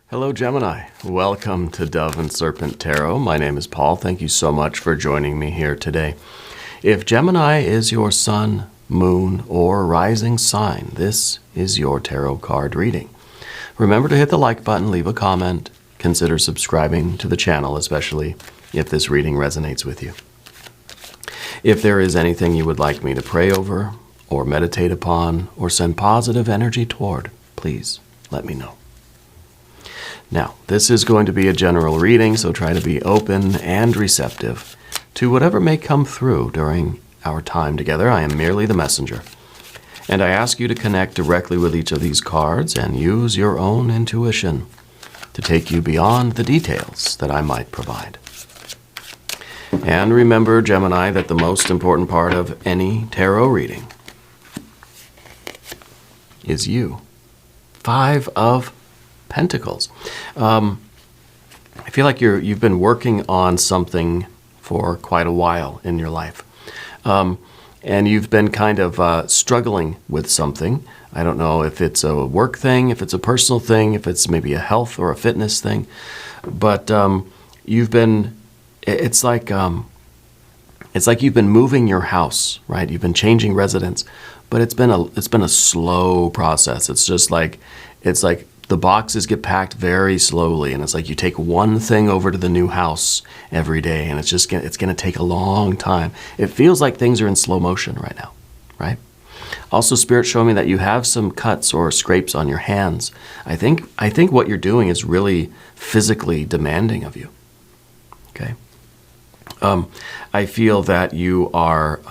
Hello, Gemini. Welcome to Dove and Serpent Tarot. My name is Paul. Thank you so much for joining me here today. If Gemini is your sun, moon, or rising sign, this is your tarot card reading. Remember to hit the like button, leave a comment, consider subscribing to the channel, especially if this reading resonates with you. If there is anything you would like me to pray over, or meditate upon, or send positive energy toward, please let me know. Now, this is going to be a general reading, so try to be open and receptive to whatever may come through during our time together. I am merely the messenger. And I ask you to connect directly with each of these cards and use your own intuition to take you beyond the details that I might provide. And remember, Gemini, that the most important part of any tarot reading is you. 5 of Pentacles. I feel like you've been working on something for quite a while in your life. And you've been kind of struggling with something. I don't know if it's a work thing, if it's a personal thing, if it's maybe a health or a fitness thing. But it's like you've been moving your house, right? You've been changing residence, but it's been a slow process. It's like the boxes get packed very slowly, and it's like you take one thing over to the new house every day, and it's going to take a long time. It feels like things are in slow motion right now, right? Also, Spirit showed me that you have some cuts or scrapes on your hands. I think what you're doing is really physically demanding of you. Okay. I feel that you are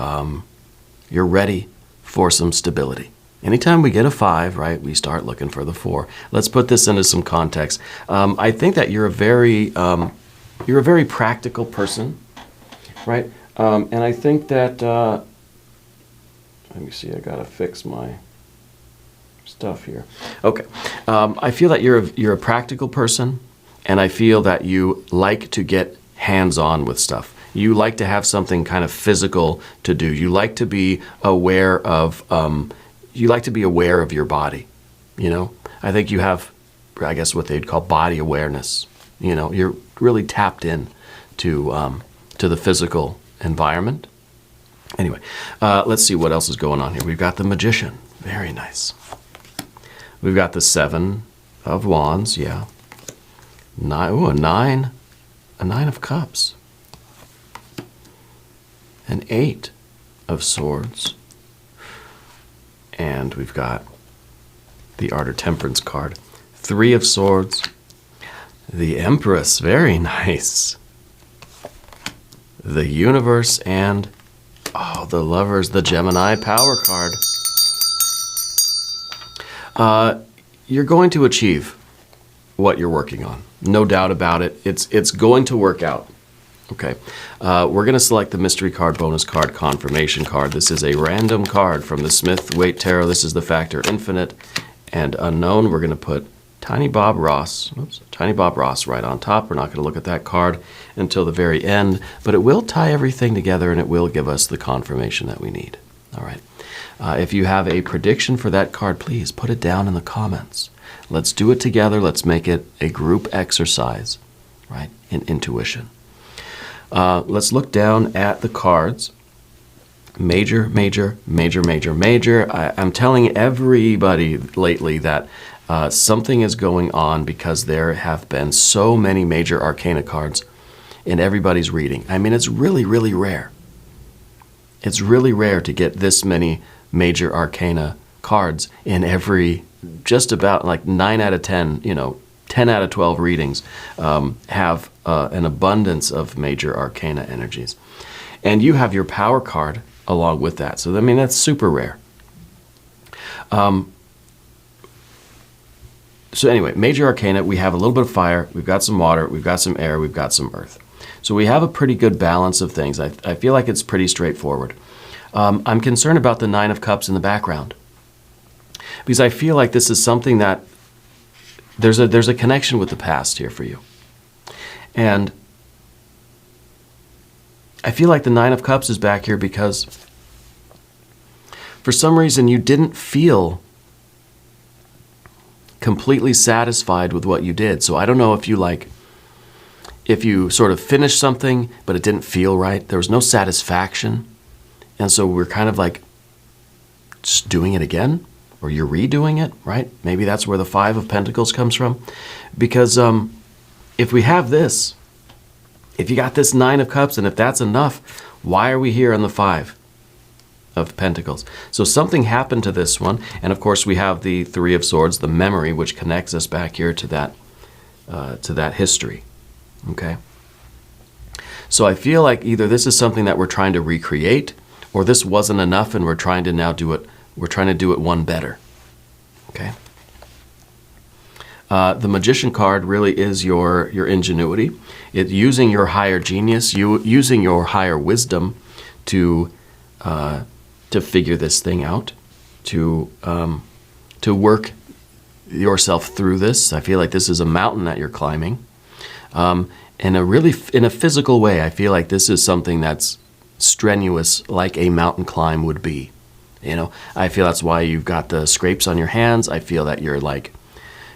you're ready for some stability. Anytime we get a 5, right, we start looking for the 4. Let's put this into some context. I think that you're a very practical person, right? And I think that let me see. I gotta fix my stuff here. Okay. I feel that you're a practical person, and I feel that you like to get hands-on with stuff. You like to have something kind of physical to do. You like to be aware of. You like to be aware of your body, you know? I think you have, I guess, what they'd call body awareness. You know, you're really tapped in to the physical environment. Anyway, let's see what else is going on here. We've got the Magician. Very nice. We've got the 7 of Wands, yeah. A 9 of Cups. An 8 of Swords. And we've got the Art or Temperance card. 3 of Swords. The Empress, very nice. The Universe and, the Lovers, the Gemini Power card. You're going to achieve what you're working on. No doubt about it. It's going to work out. Okay, we're going to select the mystery card, bonus card, confirmation card. This is a random card from the Smith-Waite Tarot. This is the factor infinite and unknown. We're going to put Tiny Bob Ross right on top. We're not going to look at that card until the very end, but it will tie everything together and it will give us the confirmation that we need. All right. If you have a prediction for that card, please put it down in the comments. Let's do it together. Let's make it a group exercise, right, in intuition. Let's look down at the cards. Major, major, major, major, major. I'm telling everybody lately that something is going on because there have been so many major arcana cards in everybody's reading. I mean, it's really, really rare. It's really rare to get this many major arcana cards in just about like 9 out of 10, 10 out of 12 readings have an abundance of major arcana energies. And you have your power card along with that. So, I mean, that's super rare. So anyway, major arcana, we have a little bit of fire, we've got some water, we've got some air, we've got some earth. So we have a pretty good balance of things. I feel like it's pretty straightforward. I'm concerned about the 9 of Cups in the background, because I feel like this is something that there's a connection with the past here for you. And I feel like the 9 of Cups is back here because for some reason you didn't feel completely satisfied with what you did. So I don't know if you sort of finished something, but it didn't feel right. There was no satisfaction. And so we're kind of like just doing it again, or you're redoing it, right? Maybe that's where the Five of Pentacles comes from. Because if we have this, if you got this Nine of Cups, and if that's enough, why are we here on the Five of Pentacles? So something happened to this one. And of course, we have the Three of Swords, the memory, which connects us back here to that history. Okay? So I feel like either this is something that we're trying to recreate, or this wasn't enough and we're trying to now do it. We're trying to do it one better. Okay? The Magician card really is your ingenuity. It's using your higher genius, using your higher wisdom to figure this thing out, to work yourself through this. I feel like this is a mountain that you're climbing. In a physical way, I feel like this is something that's strenuous, like a mountain climb would be. I feel that's why you've got the scrapes on your hands. I feel that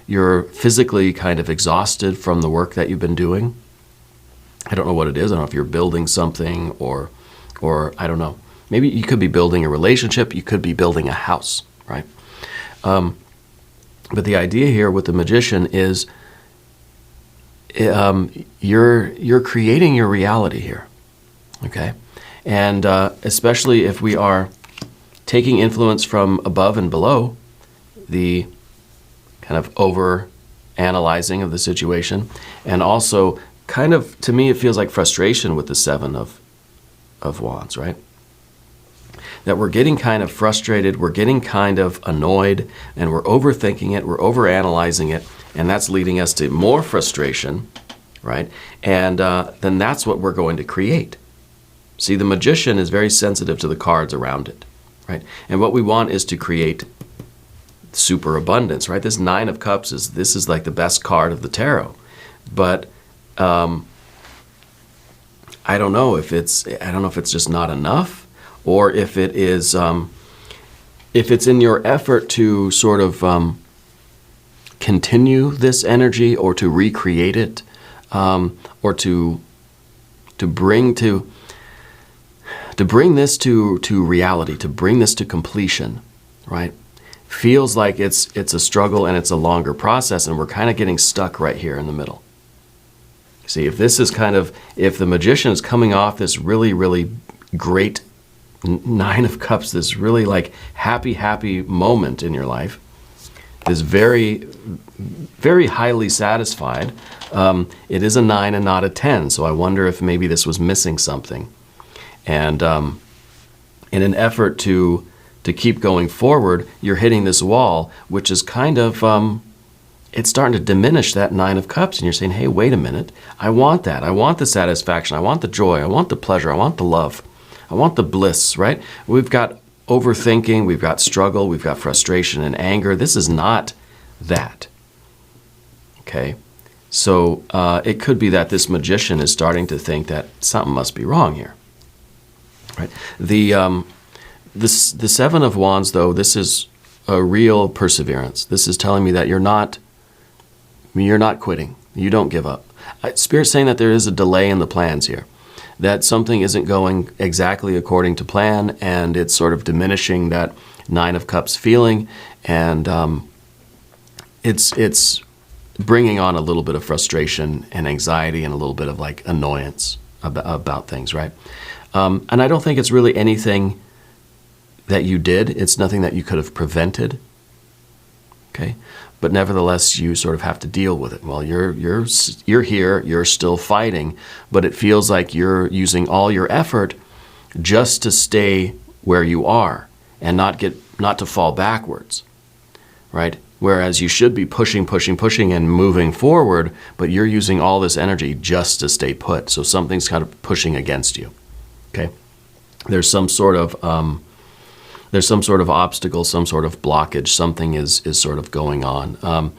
you're physically kind of exhausted from the work that you've been doing. I don't know what it is. I don't know if you're building something or I don't know. Maybe you could be building a relationship. You could be building a house, right? But the idea here with the Magician is you're creating your reality here, okay? And especially if we are taking influence from above and below, the kind of over-analyzing of the situation, and also kind of, to me, it feels like frustration with the Seven of Wands, right? That we're getting kind of frustrated, we're getting kind of annoyed, and we're overthinking it, we're over-analyzing it, and that's leading us to more frustration, right? And then that's what we're going to create. See, the Magician is very sensitive to the cards around it, right? And what we want is to create superabundance, right? This Nine of Cups is like the best card of the tarot, but I don't know if it's just not enough, or if it is if it's in your effort to sort of continue this energy, or to recreate it, or to bring this to reality, to bring this to completion, right? Feels like it's a struggle and it's a longer process, and we're kind of getting stuck right here in the middle. See, if the Magician is coming off this really, really great Nine of Cups, this really like happy moment in your life, is very, very highly satisfied. It is a 9 and not a 10, so I wonder if maybe this was missing something. And in an effort to keep going forward, you're hitting this wall, which is kind of, it's starting to diminish that Nine of Cups, and you're saying, hey, wait a minute, I want that. I want the satisfaction. I want the joy. I want the pleasure. I want the love. I want the bliss, right? We've got overthinking, we've got struggle, we've got frustration and anger. This is not that, okay? So it could be that this Magician is starting to think that something must be wrong here, right? The Seven of Wands, though, this is a real perseverance. This is telling me that you're not quitting. You don't give up. Spirit's saying that there is a delay in the plans here, that something isn't going exactly according to plan, and it's sort of diminishing that Nine of Cups feeling, and it's bringing on a little bit of frustration and anxiety and a little bit of like annoyance about things, right? And I don't think it's really anything that you did. It's nothing that you could have prevented, okay? But nevertheless, you sort of have to deal with it. Well, you're here, you're still fighting, but it feels like you're using all your effort just to stay where you are and not to fall backwards, right? Whereas you should be pushing and moving forward, but you're using all this energy just to stay put. So something's kind of pushing against you, okay? There's some sort of obstacle, some sort of blockage, something is sort of going on.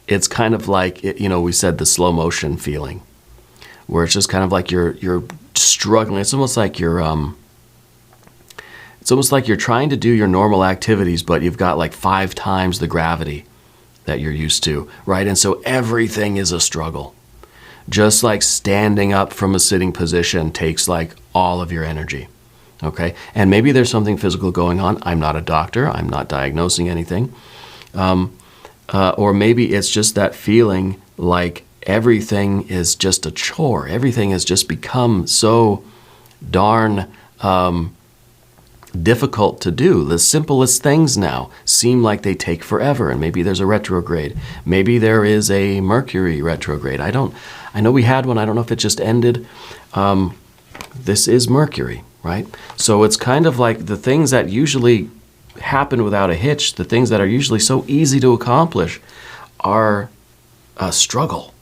It's kind of like, we said the slow motion feeling, where it's just kind of like you're struggling. It's almost like you're trying to do your normal activities, but you've got like 5 times the gravity that you're used to, right? And so everything is a struggle. Just like standing up from a sitting position takes like all of your energy, okay? And maybe there's something physical going on. I'm not a doctor. I'm not diagnosing anything. Or maybe it's just that feeling like everything is just a chore. Everything has just become so darn difficult to do. The simplest things now seem like they take forever, and maybe there's a retrograde. Maybe there is a Mercury retrograde. I know we had one. I don't know if it just ended. This is Mercury, right? So it's kind of like the things that usually happen without a hitch, the things that are usually so easy to accomplish are a struggle,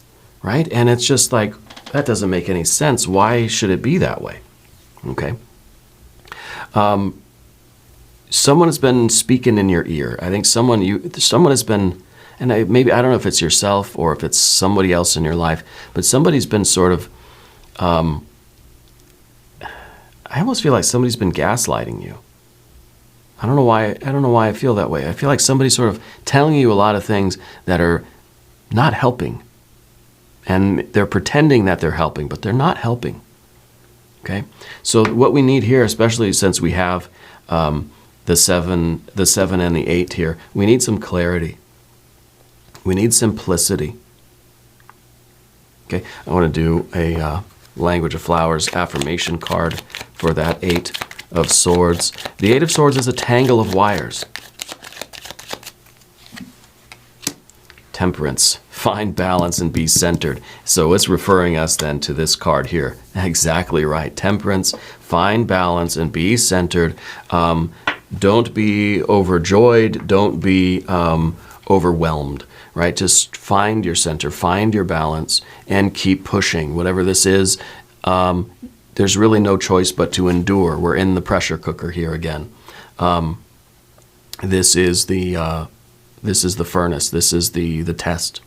right? And it's just like, that doesn't make any sense. Why should it be that way? Okay. Someone has been speaking in your ear. I think someone has been, and I don't know if it's yourself or if it's somebody else in your life, but somebody's been sort of, I almost feel like somebody's been gaslighting you. I don't know why I feel that way. I feel like somebody's sort of telling you a lot of things that are not helping. And they're pretending that they're helping, but they're not helping. Okay? So what we need here, especially since we have the 7 and the 8 here, we need some clarity. We need simplicity. Okay? I want to do a Language of Flowers affirmation card for that 8 of Swords. The 8 of Swords is a tangle of wires. Temperance. Find balance and be centered. So it's referring us then to this card here. Exactly right. Temperance. Find balance and be centered. Don't be overjoyed. Don't be overwhelmed. Right? Just find your center. Find your balance and keep pushing. Whatever this is, there's really no choice but to endure. We're in the pressure cooker here again. This is the furnace. This is the test.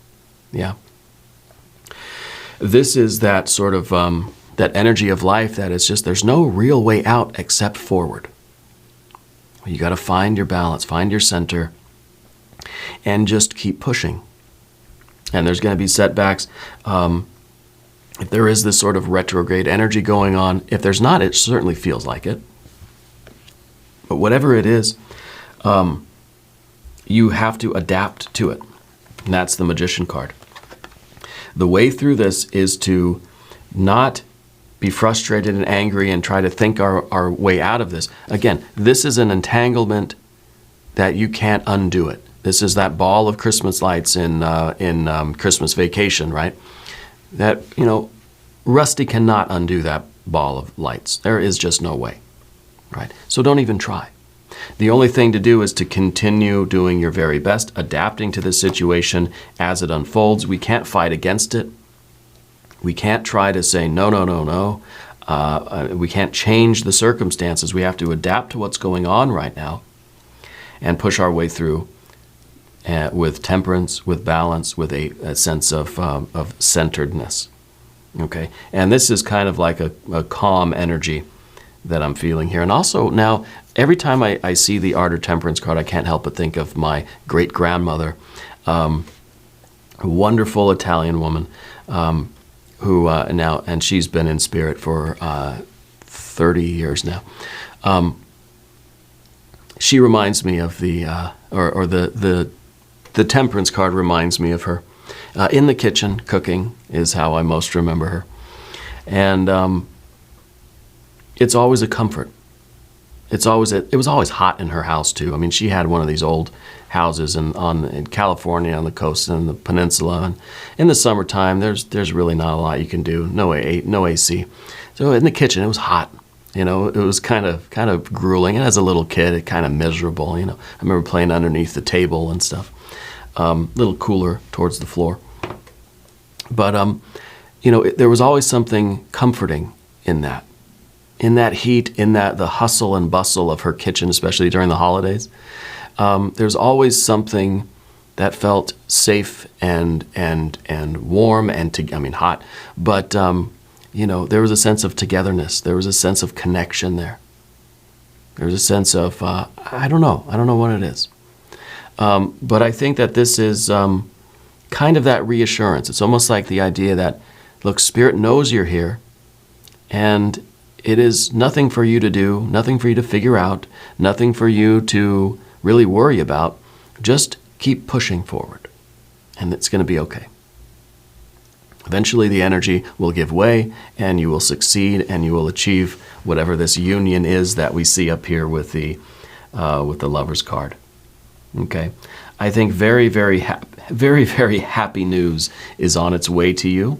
Yeah. This is that sort of that energy of life that is just, there's no real way out except forward. You got to find your balance, find your center, and just keep pushing. And there's going to be setbacks. If there is this sort of retrograde energy going on, if there's not, it certainly feels like it. But whatever it is, you have to adapt to it. And that's the Magician card. The way through this is to not be frustrated and angry and try to think our way out of this. Again, this is an entanglement that you can't undo it. This is that ball of Christmas lights in Christmas Vacation, right? That, Rusty cannot undo that ball of lights. There is just no way, right? So don't even try. The only thing to do is to continue doing your very best, adapting to the situation as it unfolds. We can't fight against it. We can't try to say, no. We can't change the circumstances. We have to adapt to what's going on right now and push our way through with temperance, with balance, with a sense of centeredness. Okay? And this is kind of like a calm energy that I'm feeling here. And also now, every time I see the Art or Temperance card, I can't help but think of my great-grandmother, a wonderful Italian woman who now, and she's been in spirit for 30 years now. She reminds me of the Temperance card reminds me of her. In the kitchen, cooking is how I most remember her. And it's always a comfort. It was always hot in her house too. I mean, she had one of these old houses in California on the coast and the peninsula. And in the summertime, there's really not a lot you can do. No AC. So in the kitchen, it was hot. It was kind of grueling. And as a little kid, it kind of miserable. I remember playing underneath the table and stuff. A little cooler towards the floor. But there was always something comforting in that. In that heat, in the hustle and bustle of her kitchen, especially during the holidays, there's always something that felt safe and warm and hot. But there was a sense of togetherness. There was a sense of connection there. There was a sense of I don't know what it is. But I think that this is kind of that reassurance. It's almost like the idea that, look, Spirit knows you're here, and it is nothing for you to do, nothing for you to figure out, nothing for you to really worry about. Just keep pushing forward, and it's going to be okay. Eventually the energy will give way, and you will succeed, and you will achieve whatever this union is that we see up here with the Lover's card. Okay, I think very, very happy news is on its way to you.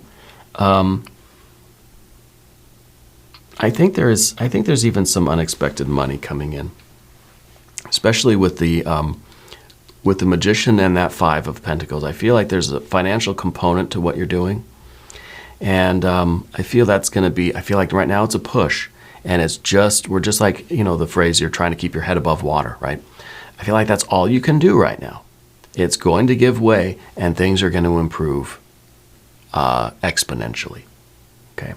I think there's even some unexpected money coming in, especially with the Magician and that Five of Pentacles. I feel like there's a financial component to what you're doing, and I feel that's going to be. I feel like right now it's a push, and we're just like, the phrase, you're trying to keep your head above water, right? I feel like that's all you can do right now. It's going to give way, and things are going to improve exponentially. Okay.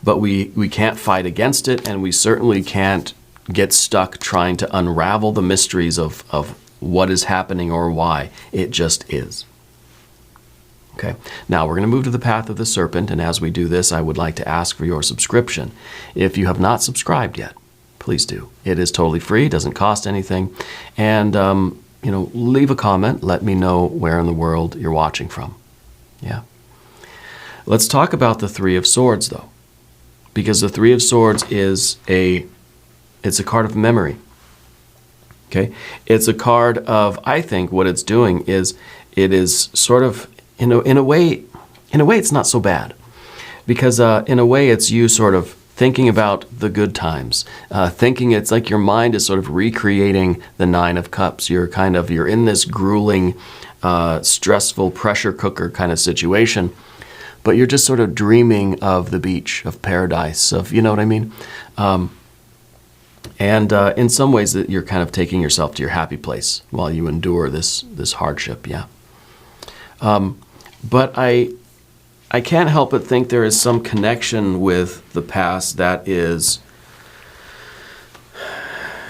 But we can't fight against it, and we certainly can't get stuck trying to unravel the mysteries of what is happening or why. It just is. Okay. Now we're going to move to the path of the serpent, and as we do this, I would like to ask for your subscription. If you have not subscribed yet, please do. It is totally free, doesn't cost anything, and leave a comment. Let me know where in the world you're watching from. Yeah. Let's talk about the Three of Swords, though, because the Three of Swords is it's a card of memory. Okay, it's a card of, I think what it's doing is it is sort of in a way it's not so bad, because in a way it's you sort of thinking about the good times, thinking, it's like your mind is sort of recreating the Nine of Cups. You're in this grueling, stressful pressure cooker kind of situation, but you're just sort of dreaming of the beach, of paradise, of, you know what I mean? And in some ways that you're kind of taking yourself to your happy place while you endure this hardship, yeah. But I can't help but think there is some connection with the past that is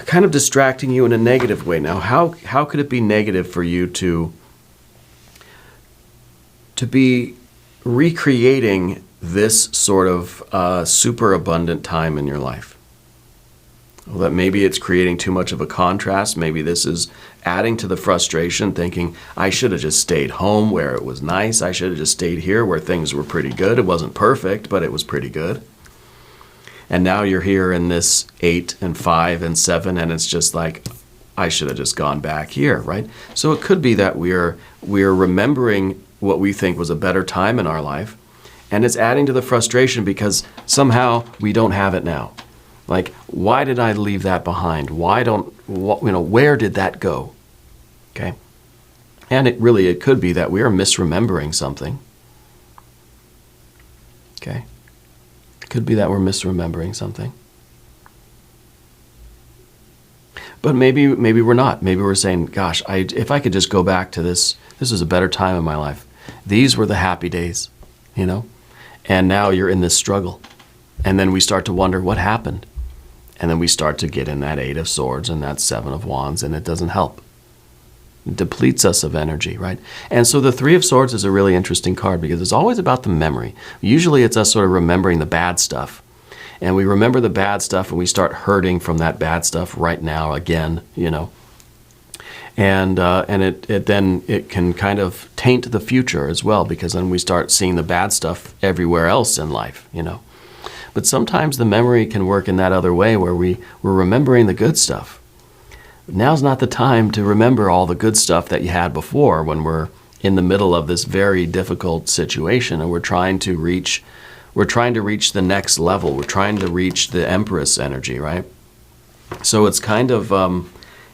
kind of distracting you in a negative way. Now, how could it be negative for you to be recreating this sort of super abundant time in your life? Well, that maybe it's creating too much of a contrast. Maybe this is adding to the frustration, thinking, I should have just stayed home where it was nice. I should have just stayed here where things were pretty good. It wasn't perfect, but it was pretty good. And now you're here in this 8 and 5 and 7, and it's just like, I should have just gone back here, right? So it could be that we're remembering what we think was a better time in our life, and it's adding to the frustration because somehow we don't have it now. Like, why did I leave that behind? Where did that go? Okay. And it could be that we are misremembering something. Okay. It could be that we're misremembering something. But maybe we're not. Maybe we're saying, gosh, if I could just go back to this was a better time in my life. These were the happy days, And now you're in this struggle. And then we start to wonder what happened. And then we start to get in that 8 of Swords and that 7 of Wands, and it doesn't help. It depletes us of energy, right? And so the 3 of Swords is a really interesting card because it's always about the memory. Usually it's us sort of remembering the bad stuff. And we remember the bad stuff and we start hurting from that bad stuff right now again, And it can kind of taint the future as well, because then we start seeing the bad stuff everywhere else in life, But sometimes the memory can work in that other way where we're remembering the good stuff. Now's not the time to remember all the good stuff that you had before when we're in the middle of this very difficult situation and we're trying to reach the next level. We're trying to reach the Empress energy, right? So it's kind of,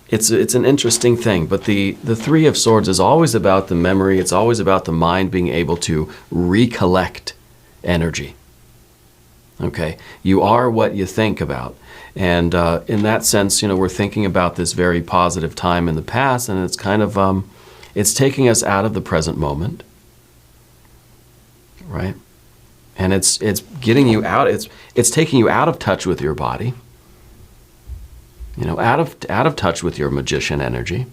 it's an interesting thing. But the 3 of Swords is always about the memory. It's always about the mind being able to recollect energy. Okay, you are what you think about. And in that sense, we're thinking about this very positive time in the past, and it's kind of, it's taking us out of the present moment, right? And it's getting you out, it's taking you out of touch with your body, out of touch with your magician energy.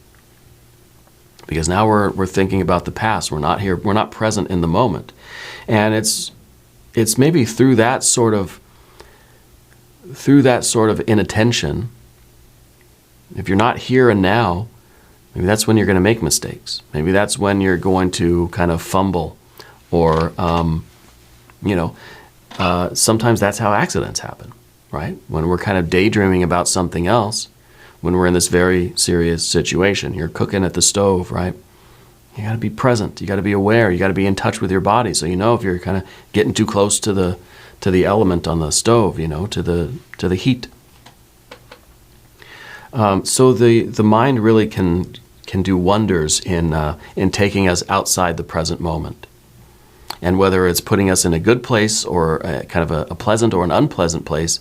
because now we're thinking about the past. We're not here. We're not present in the moment. And it's maybe through that sort of inattention, if you're not here and now, maybe that's when you're going to make mistakes. Maybe that's when you're going to kind of fumble, or sometimes that's how accidents happen, right? When we're kind of daydreaming about something else, when we're in this very serious situation. You're cooking at the stove, right? You got to be present. You got to be aware. You got to be in touch with your body, so you know if you're kind of getting too close to the element on the stove, to the heat. So the mind really can do wonders in taking us outside the present moment. And whether it's putting us in a good place or kind of a pleasant or an unpleasant place,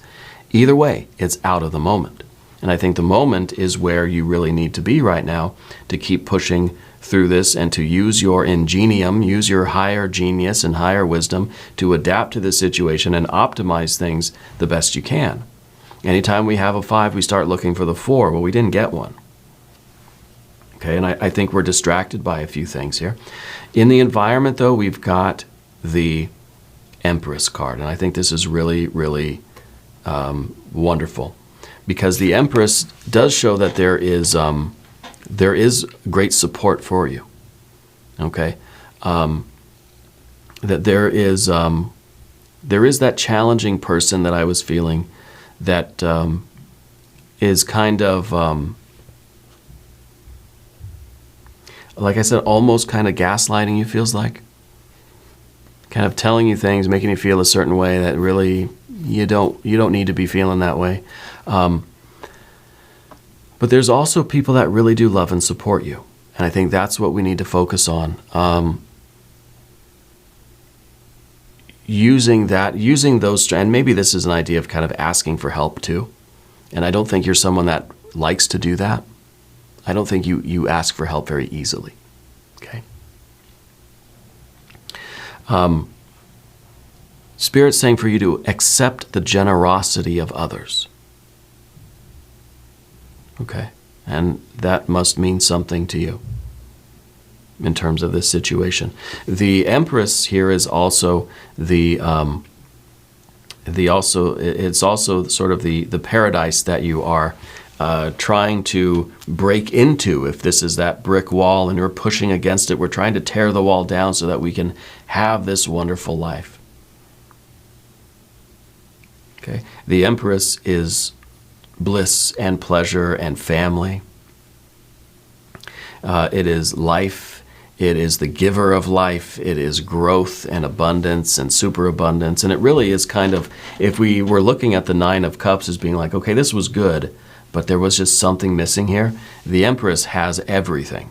either way, it's out of the moment. And I think the moment is where you really need to be right now to keep pushing through this and to use your ingenium, use your higher genius and higher wisdom to adapt to this situation and optimize things the best you can. Anytime we have a 5, we start looking for the 4. Well, we didn't get one. Okay, and I think we're distracted by a few things here. In the environment, though, we've got the Empress card, and I think this is really, really wonderful, because the Empress does show that there is great support for you. Okay, that there is that challenging person that I was feeling that is kind of like I said, almost kind of gaslighting you, feels like. Kind of telling you things, making you feel a certain way that really you don't need to be feeling that way. But there's also people that really do love and support you. And I think that's what we need to focus on. Using those, and maybe this is an idea of kind of asking for help too. And I don't think you're someone that likes to do that. I don't think you ask for help very easily. Okay. Spirit's saying for you to accept the generosity of others. Okay. And that must mean something to you in terms of this situation. The Empress here is also it's also sort of the paradise that you are trying to break into. If this is that brick wall and you're pushing against it, we're trying to tear the wall down so that we can have this wonderful life. Okay. The Empress is bliss and pleasure and family. It is life. It is the giver of life. It is growth and abundance and superabundance. And it really is kind of, if we were looking at the 9 of Cups as being like, okay, this was good, but there was just something missing here. The Empress has everything.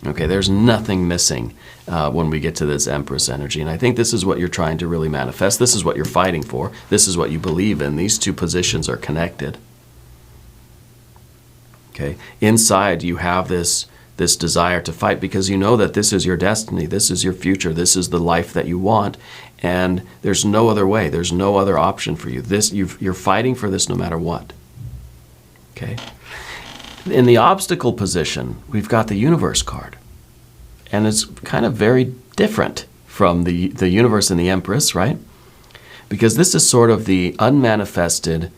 Okay, there's nothing missing when we get to this Empress energy. And I think this is what you're trying to really manifest. This is what you're fighting for. This is what you believe in. These two positions are connected. Okay, inside you have this desire to fight because you know that this is your destiny. This is your future. This is the life that you want. And there's no other way. There's no other option for you. You're fighting for this no matter what. Okay. In the obstacle position, we've got the Universe card. And it's kind of very different from the Universe and the Empress, right? Because this is sort of the unmanifested,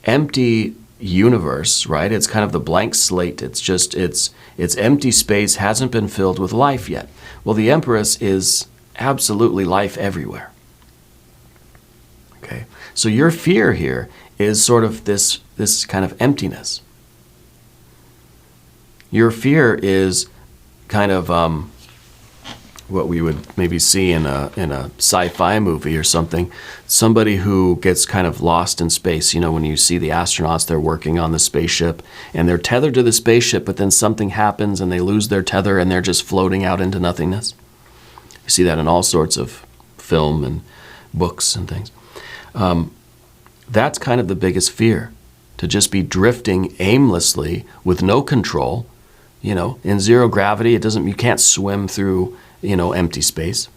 empty universe, right? It's kind of the blank slate. It's just, it's empty space, hasn't been filled with life yet. Well, the Empress is absolutely life everywhere. Okay. So your fear here is sort of this kind of emptiness. Your fear is kind of what we would maybe see in a sci-fi movie or something. Somebody who gets kind of lost in space. You know, when you see the astronauts, they're working on the spaceship and they're tethered to the spaceship, but then something happens and they lose their tether and they're just floating out into nothingness. You see that in all sorts of film and books and things. That's kind of the biggest fear, to just be drifting aimlessly with no control. You know, in zero gravity, you can't swim through, empty space.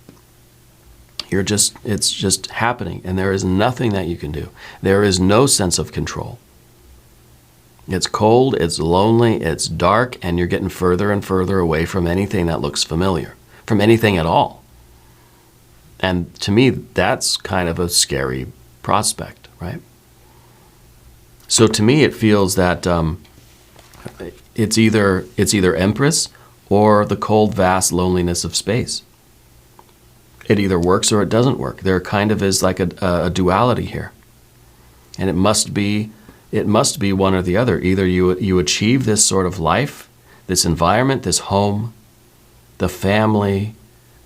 It's just happening, and there is nothing that you can do. There is no sense of control. It's cold, it's lonely, it's dark, and you're getting further and further away from anything that looks familiar, from anything at all. And to me, that's kind of a scary prospect, right? So to me, it feels that it's either Empress or the cold, vast loneliness of space. It either works or it doesn't work. There kind of is like a duality here. And it must be one or the other. Either you achieve this sort of life, this environment, this home, the family,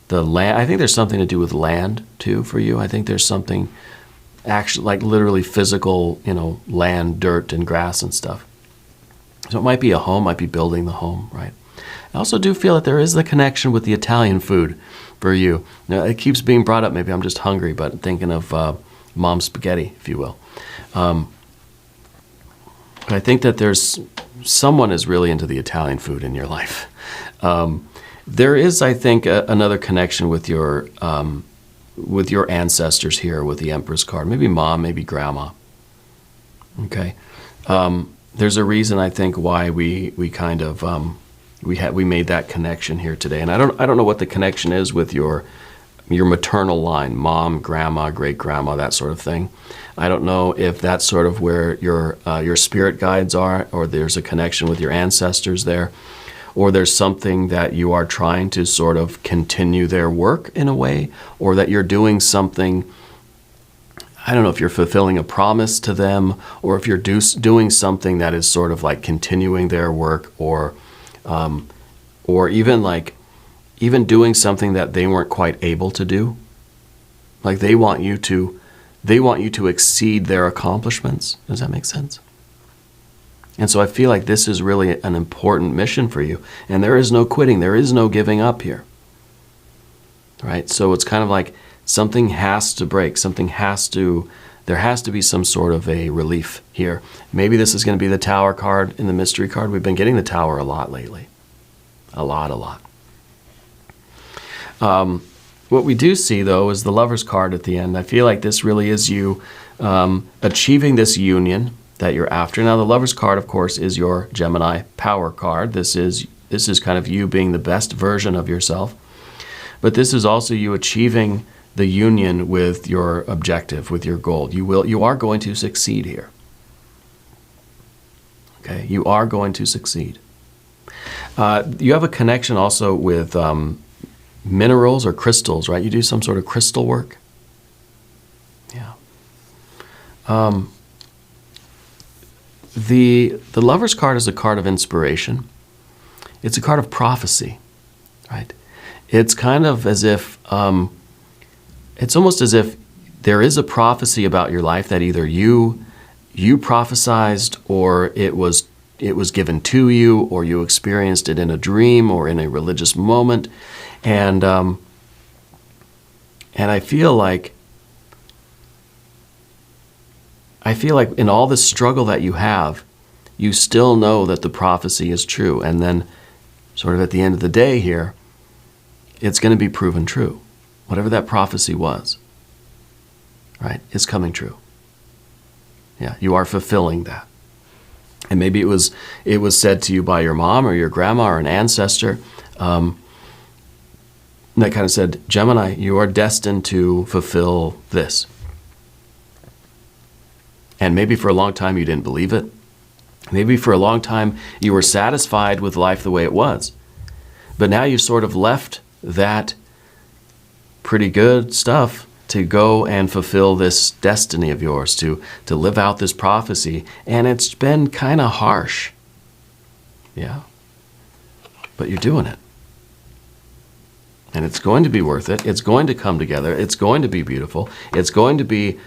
the land. I think there's something to do with land too for you. I think there's something actually like literally physical, land, dirt and grass and stuff. So it might be a home, might be building the home, right? I also do feel that there is the connection with the Italian food for you. Now, it keeps being brought up. Maybe I'm just hungry, but thinking of mom's spaghetti, if you will. I think that someone is really into the Italian food in your life. There is, I think, another connection with your ancestors here with the Empress card. Maybe mom, maybe grandma. Okay. There's a reason, I think, why we kind of we made that connection here today. And I don't know what the connection is with your maternal line, mom, grandma, great grandma, that sort of thing. I don't know if that's sort of where your spirit guides are, or there's a connection with your ancestors there, or there's something that you are trying to sort of continue their work in a way, or that you're doing something. I don't know if you're fulfilling a promise to them, or if you're doing something that is sort of like continuing their work, or even doing something that they weren't quite able to do. Like they want you to exceed their accomplishments. Does that make sense? And so I feel like this is really an important mission for you. And there is no quitting. There is no giving up here. Right? So it's kind of like something has to break. There has to be some sort of a relief here. Maybe this is going to be the Tower card in the mystery card. We've been getting the Tower a lot lately. A lot. What we do see, though, is the Lover's card at the end. I feel like this really is you achieving this union that you're after. Now, the Lover's card, of course, is your Gemini power card. This is kind of you being the best version of yourself. But this is also you achieving the union with your objective, with your goal. You are going to succeed here. Okay, you are going to succeed. You have a connection also with minerals or crystals, right? You do some sort of crystal work. Yeah. The Lover's card is a card of inspiration. It's a card of prophecy, right? It's kind of as if, it's almost as if there is a prophecy about your life that either you prophesized, or it was given to you, or you experienced it in a dream or in a religious moment. And I feel like in all this struggle that you have, you still know that the prophecy is true. And then sort of at the end of the day here, it's going to be proven true. Whatever that prophecy was, right, is coming true. Yeah, you are fulfilling that. And maybe it was said to you by your mom or your grandma or an ancestor that kind of said, Gemini, you are destined to fulfill this. And maybe for a long time you didn't believe it. Maybe for a long time you were satisfied with life the way it was. But now you sort of left that pretty good stuff to go and fulfill this destiny of yours, to live out this prophecy. And it's been kind of harsh. Yeah. But you're doing it. And it's going to be worth it. It's going to come together. It's going to be beautiful. It's going to be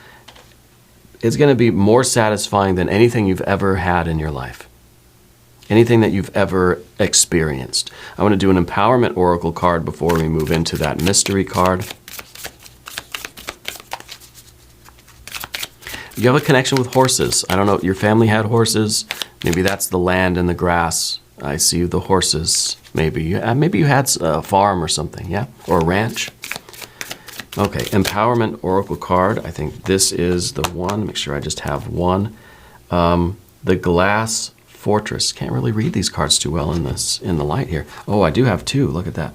more satisfying than anything you've ever had in your life. Anything that you've ever experienced. I want to do an empowerment oracle card before we move into that mystery card. You have a connection with horses. I don't know, your family had horses. Maybe that's the land and the grass. I see the horses. Maybe you had a farm or something, yeah? Or a ranch. Okay, empowerment oracle card. I think this is the one. Make sure I just have one. The glass Fortress. Can't really read these cards too well in the light here. Oh, I do have two. Look at that.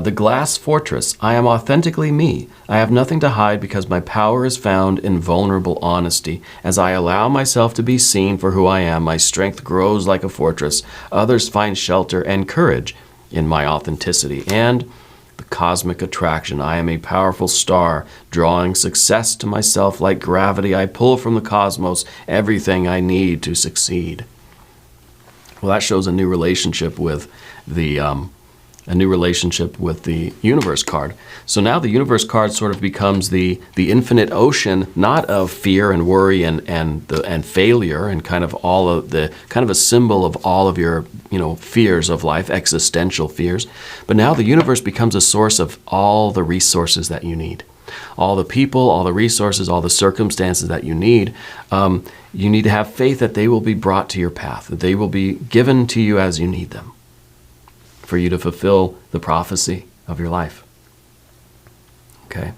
The Glass Fortress. I am authentically me. I have nothing to hide because my power is found in vulnerable honesty. As I allow myself to be seen for who I am, my strength grows like a fortress. Others find shelter and courage in my authenticity. And the Cosmic Attraction. I am a powerful star, drawing success to myself like gravity. I pull from the cosmos everything I need to succeed. Well, that shows a new relationship with the universe card. So now the universe card sort of becomes the infinite ocean, not of fear and worry and failure and kind of all of the kind of a symbol of all of your fears of life, existential fears. But now the universe becomes a source of all the resources that you need, all the people, all the resources, all the circumstances that you need. You need to have faith that they will be brought to your path, that they will be given to you as you need them, for you to fulfill the prophecy of your life. Okay?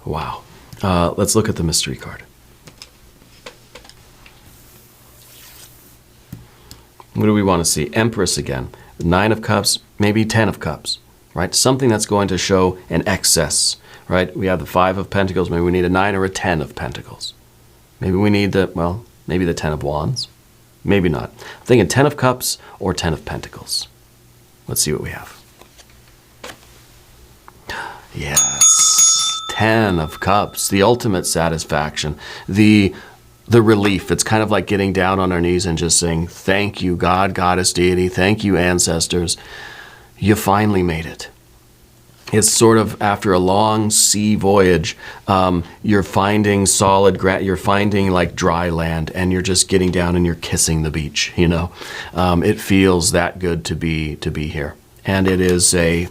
Wow. Let's look at the mystery card. What do we want to see? Empress again. 9 of Cups, maybe 10 of Cups, right? Something that's going to show an excess, right? We have the 5 of Pentacles. Maybe we need a 9 or a 10 of Pentacles. Maybe we need maybe the 10 of Wands. Maybe not. I'm thinking 10 of Cups or 10 of Pentacles. Let's see what we have. Yes. 10 of Cups. The ultimate satisfaction. The relief. It's kind of like getting down on our knees and just saying, thank you, God, Goddess, Deity. Thank you, ancestors. You finally made it. It's sort of after a long sea voyage, you're finding you're finding like dry land, and you're just getting down and you're kissing the beach. It feels that good to be here, and it is a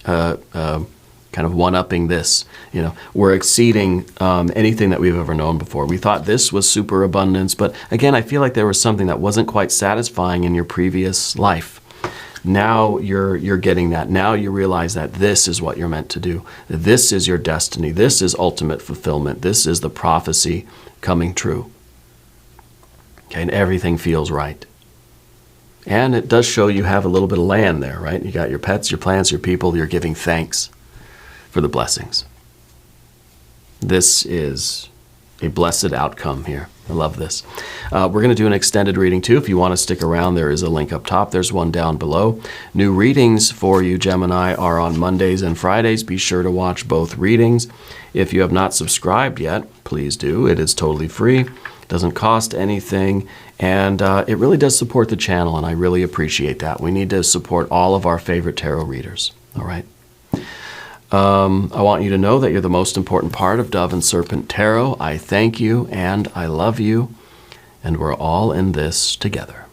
kind of one-upping this. We're exceeding anything that we've ever known before. We thought this was superabundance, but again, I feel like there was something that wasn't quite satisfying in your previous life. Now you're getting that. Now you realize that this is what you're meant to do. This is your destiny. This is ultimate fulfillment. This is the prophecy coming true. Okay, and everything feels right. And it does show you have a little bit of land there, right? You got your pets, your plants, your people. You're giving thanks for the blessings. This is a blessed outcome here. I love this. We're going to do an extended reading too. If you want to stick around, there is a link up top. There's one down below. New readings for you, Gemini, are on Mondays and Fridays. Be sure to watch both readings. If you have not subscribed yet, please do. It is totally free. It doesn't cost anything. And it really does support the channel, and I really appreciate that. We need to support all of our favorite tarot readers. All right? I want you to know that you're the most important part of Dove and Serpent Tarot. I thank you and I love you, and we're all in this together.